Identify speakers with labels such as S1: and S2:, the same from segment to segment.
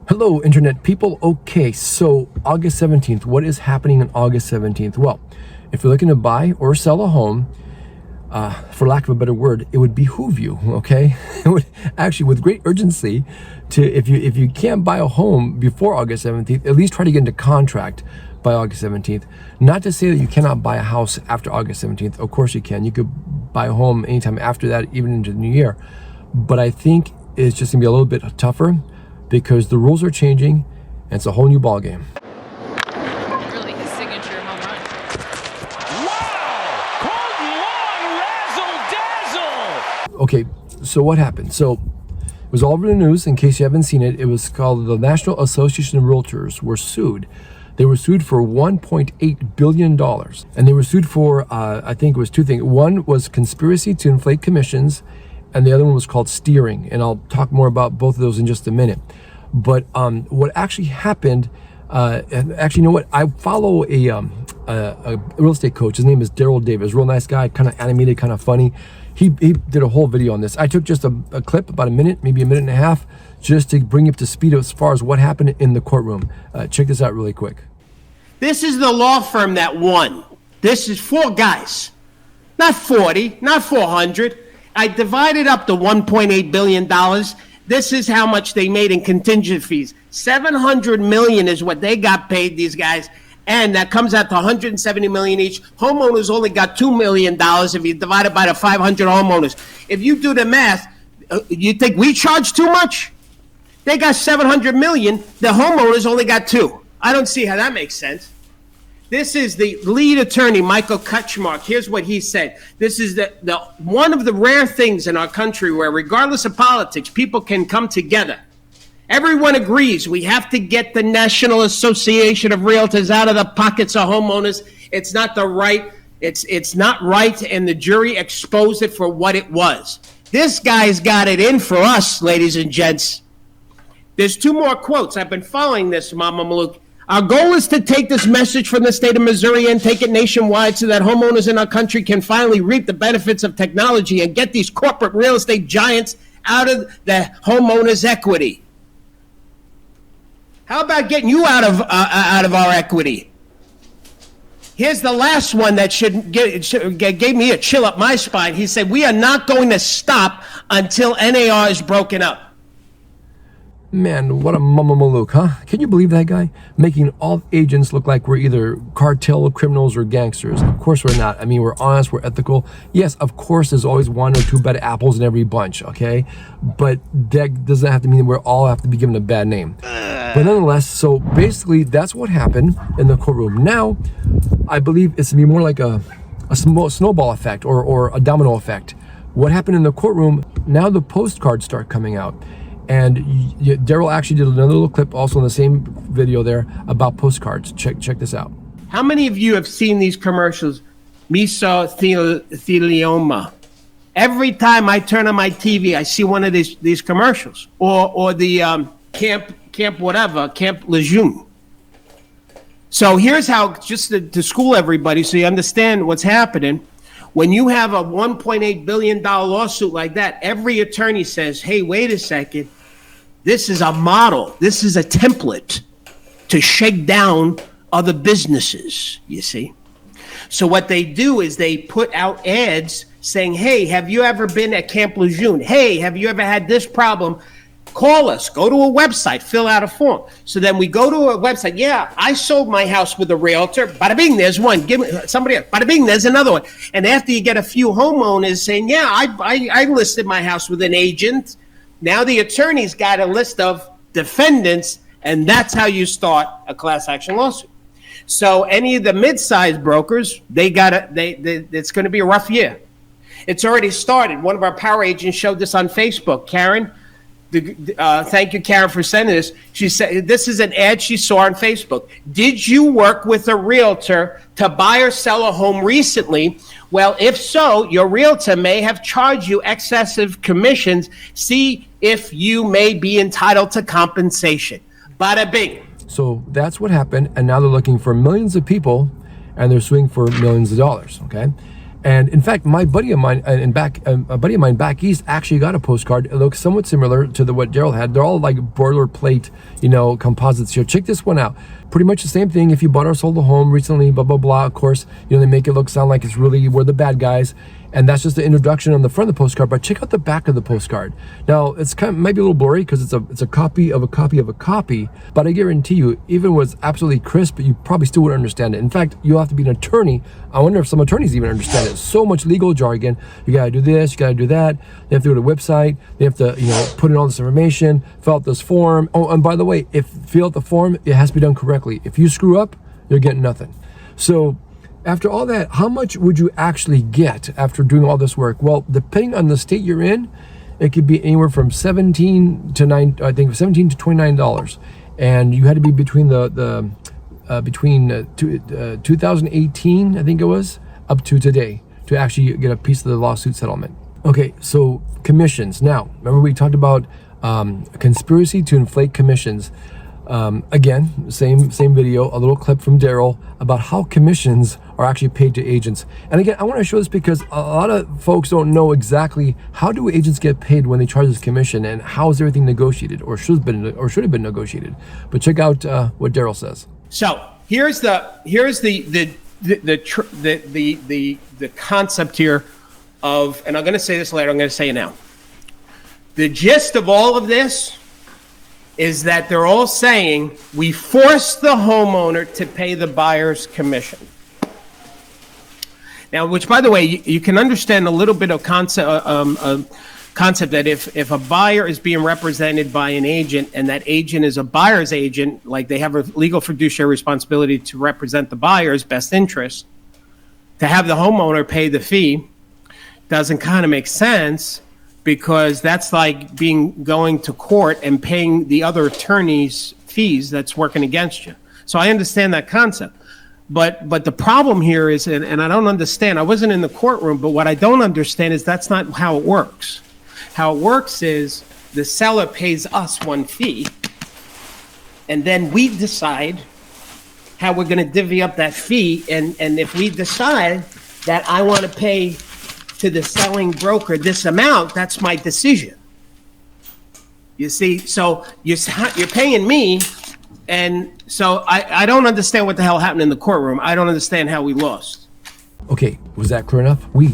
S1: Hello, Internet people. Okay, so August 17th, what is happening on August 17th? Well, if you're looking to buy or sell a home, for lack of a better word, it would behoove you, okay? It would actually, with great urgency, if you can't buy a home before August 17th, at least try to get into contract by August 17th. Not to say that you cannot buy a house after August 17th. Of course you can. You could buy a home anytime after that, even into the new year. But I think it's just gonna be a little bit tougher because the rules are changing and it's a whole new ball game.
S2: Really his signature home run.
S3: Wow! Cold lawn razzle dazzle!
S1: Okay, so what happened? So it was all over the news. In case you haven't seen it, it was called the National Association of Realtors were sued. They were sued for $1.8 billion. And they were sued for, I think it was two things. One was conspiracy to inflate commissions, and the other one was called steering. And I'll talk more about both of those in just a minute. But what actually happened, actually, you know what? I follow a real estate coach. His name is Daryl Davis. Real nice guy, kind of animated, kind of funny. He did a whole video on this. I took just a clip, about a minute, maybe a minute and a half, just to bring you up to speed as far as what happened in the courtroom. Check this out really quick.
S4: This is the law firm that won. This is 4 guys, not 40, not 400. I divided up the $1.8 billion. This is how much they made in contingent fees. $700 million is what they got paid, these guys. And that comes out to $170 million each. Homeowners only got $2 million if you divide it by the 500 homeowners. If you do the math, you think we charge too much? They got $700 million. The homeowners only got 2. I don't see how that makes sense. This is the lead attorney, Michael Kutchmark. Here's what he said. This is the one of the rare things in our country where, regardless of politics, people can come together. Everyone agrees we have to get the National Association of Realtors out of the pockets of homeowners. It's not the right. It's not right, and the jury exposed it for what it was. This guy's got it in for us, ladies and gents. There's 2 more quotes. I've been following this, Mama Maluk. Our goal is to take this message from the state of Missouri and take it nationwide so that homeowners in our country can finally reap the benefits of technology and get these corporate real estate giants out of the homeowners' equity. How about getting you out of our equity? Here's the last one that gave me a chill up my spine. He said, we are not going to stop until NAR is broken up.
S1: Man, what a mama malouk, huh? Can you believe that guy? Making all agents look like we're either cartel criminals or gangsters. Of course we're not. I mean, we're honest, we're ethical. Yes, of course there's always 1 or 2 bad apples in every bunch, okay? But that doesn't have to mean we all have to be given a bad name. But nonetheless, so basically that's what happened in the courtroom. Now, I believe it's gonna be more like a snowball effect or a domino effect. What happened in the courtroom, now the postcards start coming out. And Daryl actually did another little clip also in the same video there about postcards. Check this out.
S4: How many of you have seen these commercials? Mesothelioma. Every time I turn on my TV, I see one of these commercials. Or the Camp Lejeune. So here's how, just to school everybody so you understand what's happening. When you have a $1.8 billion lawsuit like that, every attorney says, hey, wait a second. This is a model. This is a template to shake down other businesses, you see. So what they do is they put out ads saying, hey, have you ever been at Camp Lejeune? Hey, have you ever had this problem? Call us, go to a website, fill out a form. So then we go to a website. Yeah, I sold my house with a realtor. Bada bing, there's one. Give me somebody else. Bada bing, there's another one. And after you get a few homeowners saying, yeah, I listed my house with an agent. Now the attorney's got a list of defendants, and that's how you start a class action lawsuit. So any of the mid-sized brokers, it's going to be a rough year. It's already started. One of our power agents showed this on Facebook. Karen, thank you, Karen, for sending this. She said this is an ad she saw on Facebook. Did you work with a realtor to buy or sell a home recently? Well, if so, your realtor may have charged you excessive commissions. See if you may be entitled to compensation. Bada bing.
S1: So that's what happened, and now they're looking for millions of people, and they're suing for millions of dollars, okay? And in fact, my buddy of mine a buddy of mine back east actually got a postcard. It looks somewhat similar to what Daryl had. They're all like boilerplate, composites here. Check this one out. Pretty much the same thing. If you bought or sold a home recently, blah, blah, blah. Of course, they make it sound like it's really, we're the bad guys. And that's just the introduction on the front of the postcard. But check out the back of the postcard. Now, it's might be a little blurry because it's a copy of a copy of a copy. But I guarantee you, even if it was absolutely crisp, you probably still wouldn't understand it. In fact, you'll have to be an attorney. I wonder if some attorneys even understand it. So much legal jargon. You got to do this, you got to do that. They have to go to the website. They have to, put in all this information, fill out this form. Oh, and by the way, if fill out the form, it has to be done correctly. If you screw up, you're getting nothing. So after all that, how much would you actually get after doing all this work? Well, depending on the state you're in, it could be anywhere from $17 to $29, and you had to be between between 2018, I think it was, up to today to actually get a piece of the lawsuit settlement. Okay, so commissions. Now, remember we talked about conspiracy to inflate commissions. Again, same video, a little clip from Daryl about how commissions are actually paid to agents. And again, I want to show this because a lot of folks don't know exactly how do agents get paid when they charge this commission, and how is everything negotiated or should have been negotiated. But check out what Daryl says.
S4: So here's the concept here of, and I'm going to say this later, I'm going to say it now. The gist of all of this is that they're all saying we force the homeowner to pay the buyer's commission. Now, which, by the way, you can understand a little bit of concept that if a buyer is being represented by an agent and that agent is a buyer's agent, like they have a legal fiduciary responsibility to represent the buyer's best interest, to have the homeowner pay the fee doesn't kind of make sense, because that's like going to court and paying the other attorney's fees that's working against you. So I understand that concept. But the problem here is, and I don't understand, I wasn't in the courtroom, but what I don't understand is that's not how it works. How it works is the seller pays us one fee, and then we decide how we're going to divvy up that fee. And if we decide that I want to pay to the selling broker this amount, that's my decision. You see, so you're paying me, and so I don't understand what the hell happened in the courtroom. I don't understand how we lost.
S1: Okay, was that clear enough? We,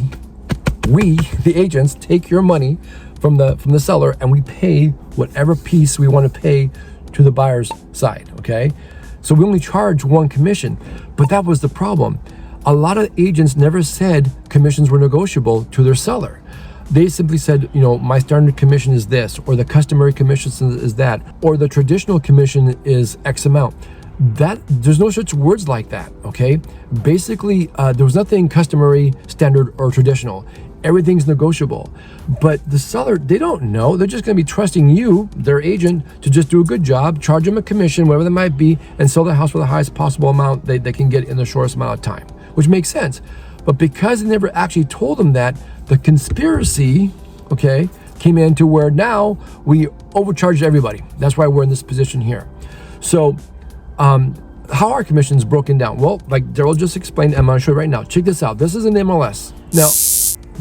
S1: the agents, take your money from the seller, and we pay whatever piece we want to pay to the buyer's side, okay? So we only charge one commission, but that was the problem. A lot of agents never said commissions were negotiable to their seller. They simply said, my standard commission is this, or the customary commission is that, or the traditional commission is X amount. There's no such words like that, okay? Basically, there was nothing customary, standard, or traditional. Everything's negotiable. But the seller, they don't know. They're just going to be trusting you, their agent, to just do a good job, charge them a commission, whatever that might be, and sell the house for the highest possible amount they can get in the shortest amount of time, which makes sense. But because they never actually told them that, the conspiracy, okay, came into where now we overcharged everybody. That's why we're in this position here. So, how are commissions broken down? Well, like Daryl just explained, I'm going to show you right now. Check this out. This is an MLS. Now,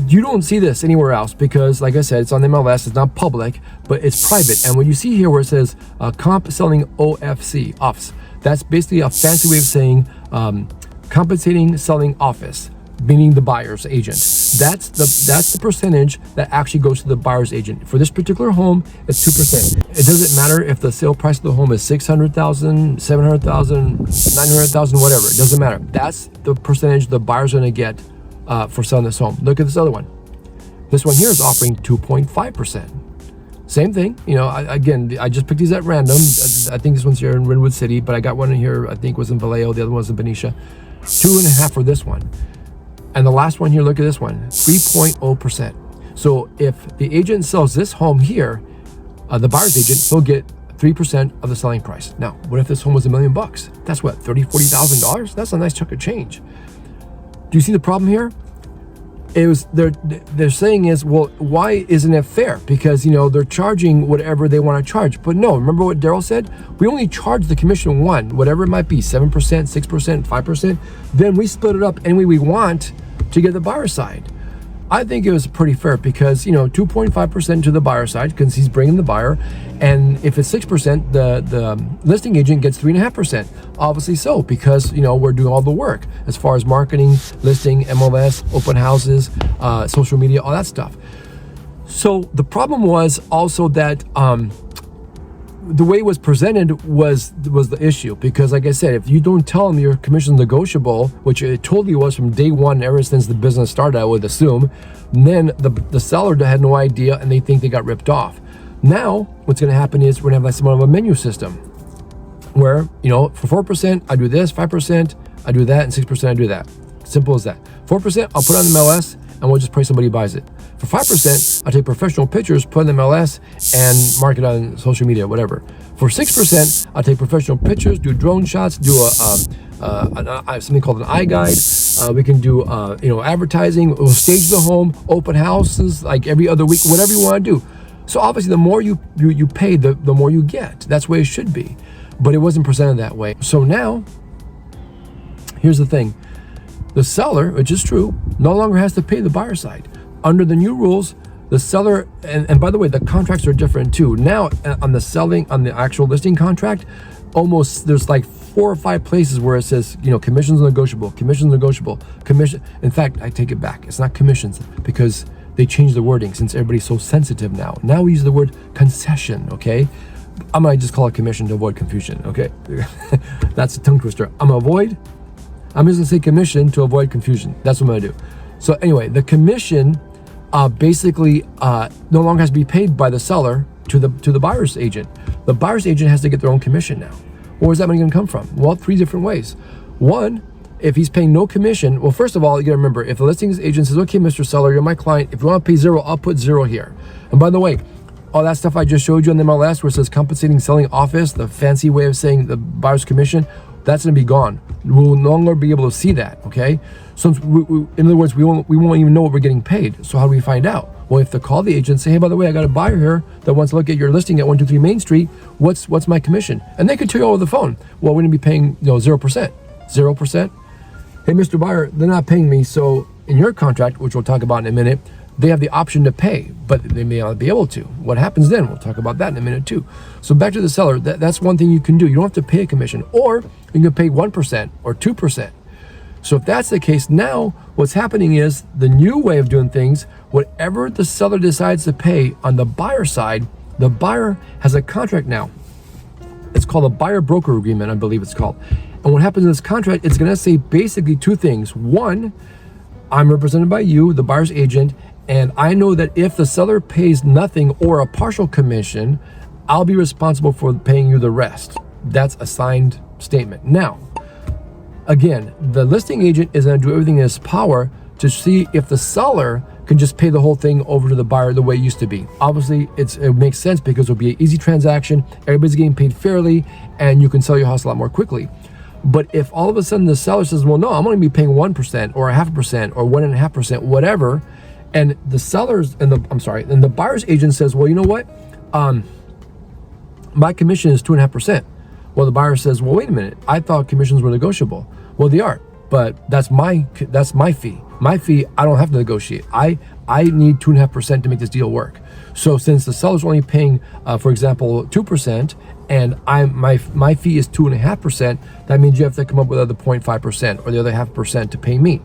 S1: you don't see this anywhere else because, like I said, it's on MLS. It's not public, but it's private. And what you see here where it says comp selling office, that's basically a fancy way of saying compensating selling office, meaning the buyer's agent. That's the percentage that actually goes to the buyer's agent. For this particular home, it's 2%. It doesn't matter if the sale price of the home is $600,000, $700,000, $900,000, whatever. It doesn't matter. That's the percentage the buyer's going to get for selling this home. Look at this other one. This one here is offering 2.5%. Same thing. I just picked these at random. I think this one's here in Redwood City, but I got one in here, I think was in Vallejo. The other one was in Benicia. 2.5% for this one. And the last one here, look at this one, 3.0%. So if the agent sells this home here, the buyer's agent, he'll get 3% of the selling price. Now, what if this home was $1 million? That's what, $30,000, $40,000? That's a nice chunk of change. Do you see the problem here? They're saying is, well, why isn't it fair? Because, they're charging whatever they want to charge. But no, remember what Daryl said? We only charge the commission one, whatever it might be, 7%, 6%, 5%. Then we split it up any way we want to get the buyer side. I think it was pretty fair because, 2.5% to the buyer side because he's bringing the buyer. And if it's 6%, the listing agent gets 3.5%. Obviously so, because, we're doing all the work as far as marketing, listing, MLS, open houses, social media, all that stuff. So the problem was also that the way it was presented was the issue, because like I said, if you don't tell them your commission is negotiable, which it totally was from day one, ever since the business started, I would assume, then the seller had no idea and they think they got ripped off. Now what's going to happen is we're going to have like somewhat of a menu system where, for 4% I do this, 5% I do that, and 6% I do that. Simple as that. 4% I'll put on the MLS and we'll just pray somebody buys it. For 5%, I take professional pictures, put in the MLS, and market on social media, whatever. For 6%, I take professional pictures, do drone shots, do something called an eye guide. We can do advertising. We'll stage the home, open houses like every other week, whatever you want to do. So obviously, the more you pay, the more you get. That's the way it should be, but it wasn't presented that way. So now, here's the thing: the seller, which is true, no longer has to pay the buyer side. Under the new rules, the seller, and by the way, the contracts are different too. Now on the actual listing contract, almost there's like 4 or 5 places where it says, commissions negotiable, commission. In fact, I take it back. It's not commissions because they changed the wording since everybody's so sensitive now. Now we use the word concession, okay? I'm gonna just call it commission to avoid confusion, okay? That's a tongue twister. I'm just gonna say commission to avoid confusion. That's what I'm gonna do. So anyway, the commission basically no longer has to be paid by the seller to the buyer's agent. The buyer's agent has to get their own commission now. Where's that money going to come from? Well, 3 different ways. One, if he's paying no commission, well, first of all, you got to remember, if the listings agent says, okay, Mr. Seller, you're my client, if you want to pay 0, I'll put 0 here. And by the way, all that stuff I just showed you on the MLS where it says compensating selling office, the fancy way of saying the buyer's commission, that's going to be gone. We'll no longer be able to see that, okay? So in other words, we won't even know what we're getting paid. So how do we find out? Well, we have to call the agent and say, hey, by the way, I got a buyer here that wants to look at your listing at 123 Main Street. What's my commission? And they could tell you over the phone. Well, we're going to be paying 0%. 0%. Hey, Mr. Buyer, they're not paying me. So in your contract, which we'll talk about in a minute, they have the option to pay, but they may not be able to. What happens then? We'll talk about that in a minute too. So back to the seller, that's one thing you can do. You don't have to pay a commission, or you can pay 1% or 2%. So if that's the case, now what's happening is the new way of doing things, whatever the seller decides to pay on the buyer side, the buyer has a contract now. It's called a buyer broker agreement, I believe it's called. And what happens in this contract, it's going to say basically 2 things. One, I'm represented by you, the buyer's agent, and I know that if the seller pays nothing or a partial commission, I'll be responsible for paying you the rest. That's a signed statement. Now, again, the listing agent is going to do everything in his power to see if the seller can just pay the whole thing over to the buyer the way it used to be. Obviously, it makes sense because it'll be an easy transaction, everybody's getting paid fairly, and you can sell your house a lot more quickly. But if all of a sudden the seller says, well, no, I'm only be paying 1% or 0.5% or 1.5%, whatever, and the buyer's agent says, well, you know what? My commission is 2.5%. Well, the buyer says, well, wait a minute. I thought commissions were negotiable. Well, they are, but that's my fee. My fee, I don't have to negotiate. I need 2.5% to make this deal work. So since the seller's only paying, for example, 2%, and my fee is 2.5%, that means you have to come up with the other 0.5% or the other 0.5% to pay me.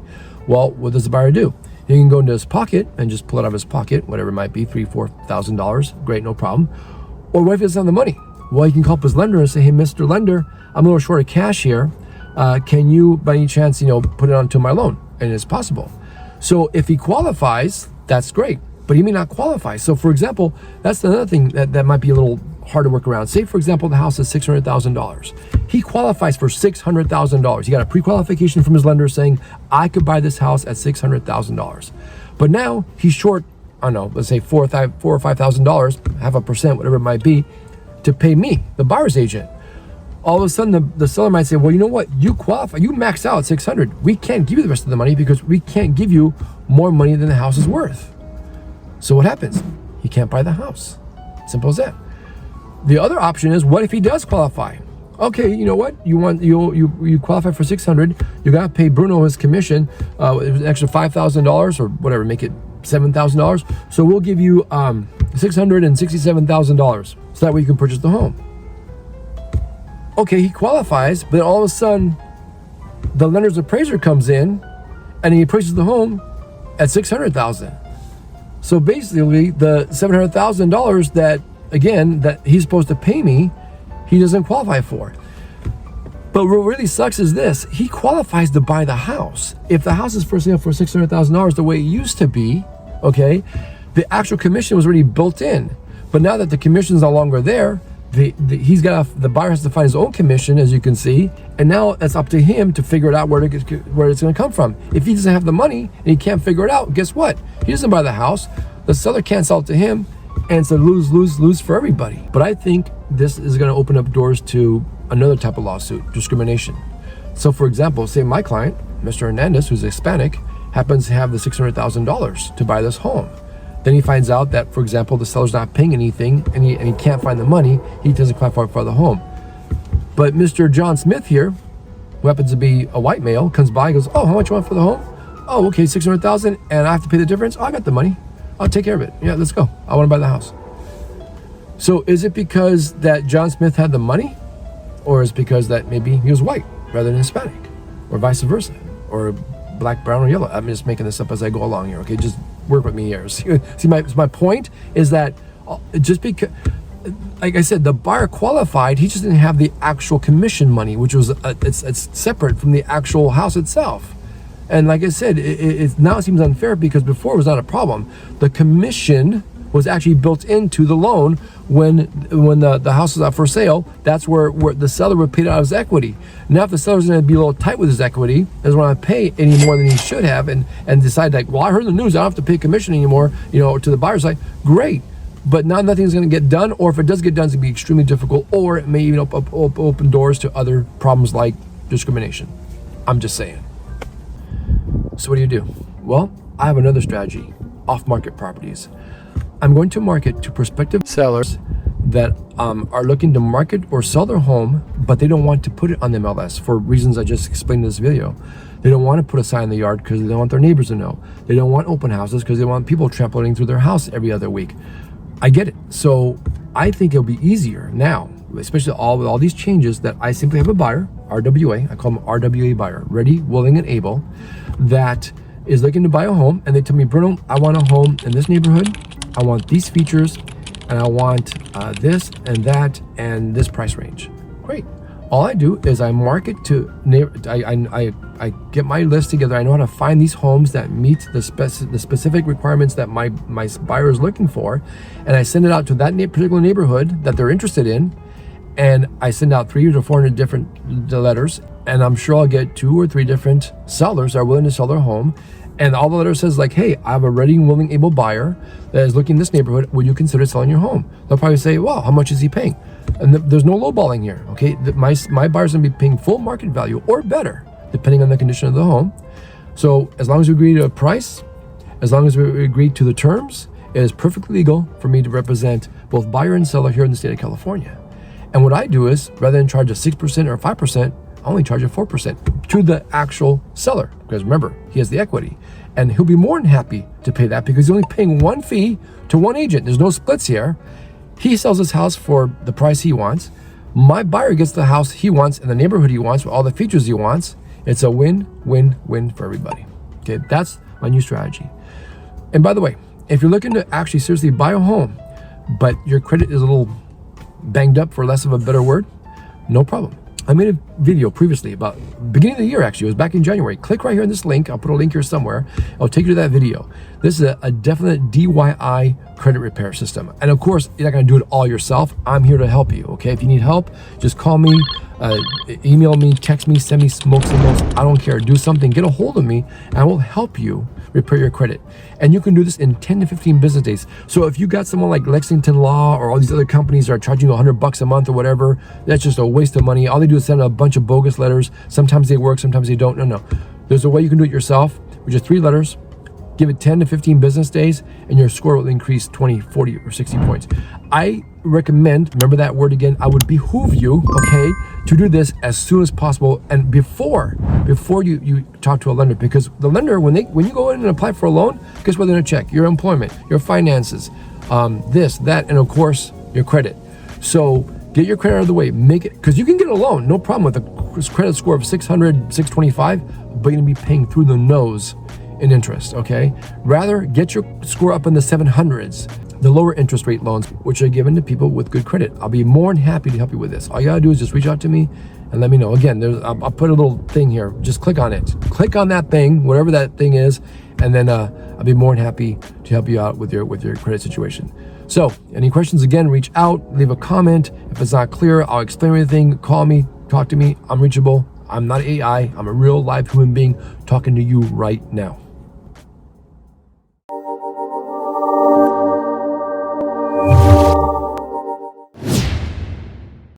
S1: Well, what does the buyer do? He can go into his pocket and just pull it out of his pocket, whatever it might be, $3,000-$4,000. Great, no problem. Or what if he doesn't have the money? Well, he can call up his lender and say, hey, Mr. Lender, I'm a little short of cash here. Can you, by any chance, put it onto my loan? And it's possible. So if he qualifies, that's great, but he may not qualify. So for example, that's another thing that might be a little hard to work around. Say, for example, the house is $600,000. He qualifies for $600,000. He got a pre-qualification from his lender saying, I could buy this house at $600,000. But now he's short, I don't know, let's say $4,000 or $5,000, 0.5%, whatever it might be, to pay me, the buyer's agent. All of a sudden, the seller might say, well, you know what? You qualify. You max out at $600,000. We can't give you the rest of the money because we can't give you more money than the house is worth. So what happens? He can't buy the house. Simple as that. The other option is, what if he does qualify? Okay, you know what? You qualify for 600. You got to pay Bruno his commission, an extra $5,000 or whatever, make it $7,000. So we'll give you $667,000, so that way you can purchase the home. Okay, he qualifies, but all of a sudden, the lender's appraiser comes in, and he appraises the home at $600,000. So basically, the $700,000 that he's supposed to pay me, he doesn't qualify for. But what really sucks is this: he qualifies to buy the house. If the house is for sale for $600,000 the way it used to be, okay, the actual commission was already built in. But now that the commission is no longer there, the buyer has to find his own commission, as you can see, and now it's up to him to figure it out where it's going to come from. If he doesn't have the money and he can't figure it out, guess what? He doesn't buy the house. The seller can't sell it to him, and it's a lose for everybody. But I think this is going to open up doors to another type of lawsuit: discrimination. So, for example, say my client, Mr. Hernandez, who's Hispanic, happens to have the $600,000 to buy this home. Then he finds out that, for example, the seller's not paying anything, and he can't find the money. He doesn't qualify for the home. But Mr. John Smith here, who happens to be a white male, comes by and goes, "Oh, how much you want for the home? Oh, okay, $600,000, and I have to pay the difference. Oh, I got the money. I'll take care of it. Yeah, let's go. I want to buy the house." So is it because that John Smith had the money, or is it because that maybe he was white rather than Hispanic, or vice versa, or black, brown, or yellow? I'm just making this up as I go along here. Okay, just work with me here. See, my point is that just because, like I said, the buyer qualified, he just didn't have the actual commission money, which was it's separate from the actual house itself. And like I said, it now seems unfair because before it was not a problem. The commission was actually built into the loan when the house was up for sale. That's where the seller would pay it out as equity. Now, if the seller's going to be a little tight with his equity, doesn't want to pay any more than he should have, and decide like, well, I heard the news, I don't have to pay commission anymore, to the buyer's side, great. But now nothing's going to get done, or if it does get done, it's going to be extremely difficult, or it may even open doors to other problems like discrimination. I'm just saying. So what do? Well, I have another strategy: off-market properties. I'm going to market to prospective sellers that are looking to market or sell their home, but they don't want to put it on the MLS for reasons I just explained in this video. They don't want to put a sign in the yard because they don't want their neighbors to know. They don't want open houses because they want people trampling through their house every other week. I get it. So I think it'll be easier now, especially with all these changes, that I simply have a buyer, RWA, I call them RWA buyer, ready, willing, and able, that is looking to buy a home, and they tell me, "Bruno, I want a home in this neighborhood. I want these features, and I want this and that and this price range." Great. All I do is I market to I get my list together. I know how to find these homes that meet the specific requirements that my buyer is looking for, and I send it out to that particular neighborhood that they're interested in, and I send out 300 to 400 different letters, and I'm sure I'll get 2 or 3 different sellers that are willing to sell their home. And all the letter says like, "Hey, I have a ready, willing, able buyer that is looking in this neighborhood. Would you consider selling your home?" They'll probably say, "Well, how much is he paying?" And there's no lowballing here, okay? My buyer's gonna be paying full market value or better, depending on the condition of the home. So as long as we agree to a price, as long as we agree to the terms, it is perfectly legal for me to represent both buyer and seller here in the state of California. And what I do is, rather than charge a 6% or 5%, I only charge a 4% to the actual seller, because remember, he has the equity, and he'll be more than happy to pay that because he's only paying one fee to one agent. There's no splits here. He sells his house for the price he wants. My buyer gets the house he wants in the neighborhood he wants with all the features he wants. It's a win-win-win for everybody. Okay, that's my new strategy. And by the way, if you're looking to actually seriously buy a home, but your credit is a little banged up, for less of a better word, no problem. I made a video previously about beginning of the year, actually. It was back in January. Click right here in this link. I'll put a link here somewhere. I'll take you to that video. This is a definite DIY credit repair system. And of course, you're not going to do it all yourself. I'm here to help you, okay? If you need help, just call me, email me, text me, send me smoke signals. I don't care. Do something. Get a hold of me, and I will help you repair your credit. And you can do this in 10 to 15 business days. So if you got someone like Lexington Law or all these other companies that are charging you $100 a month or whatever, that's just a waste of money. All they do is send a bunch of bogus letters. Sometimes they work, sometimes they don't. No. There's a way you can do it yourself with just 3 letters. Give it 10 to 15 business days, and your score will increase 20, 40, or 60 points. I recommend, remember that word again, I would behoove you, okay, to do this as soon as possible and before you talk to a lender, because the lender, when you go in and apply for a loan, guess what they're gonna check? Your employment, your finances, this, that, and of course, your credit. So get your credit out of the way, make it, because you can get a loan, no problem with a credit score of 600, 625, but you're gonna be paying through the nose in interest, okay? Rather, get your score up in the 700s, the lower interest rate loans, which are given to people with good credit. I'll be more than happy to help you with this. All you gotta do is just reach out to me and let me know. Again, I'll put a little thing here. Just click on it. Click on that thing, whatever that thing is, and then I'll be more than happy to help you out with your credit situation. So, any questions, again, reach out, leave a comment. If it's not clear, I'll explain everything. Call me, talk to me. I'm reachable. I'm not AI. I'm a real live human being talking to you right now.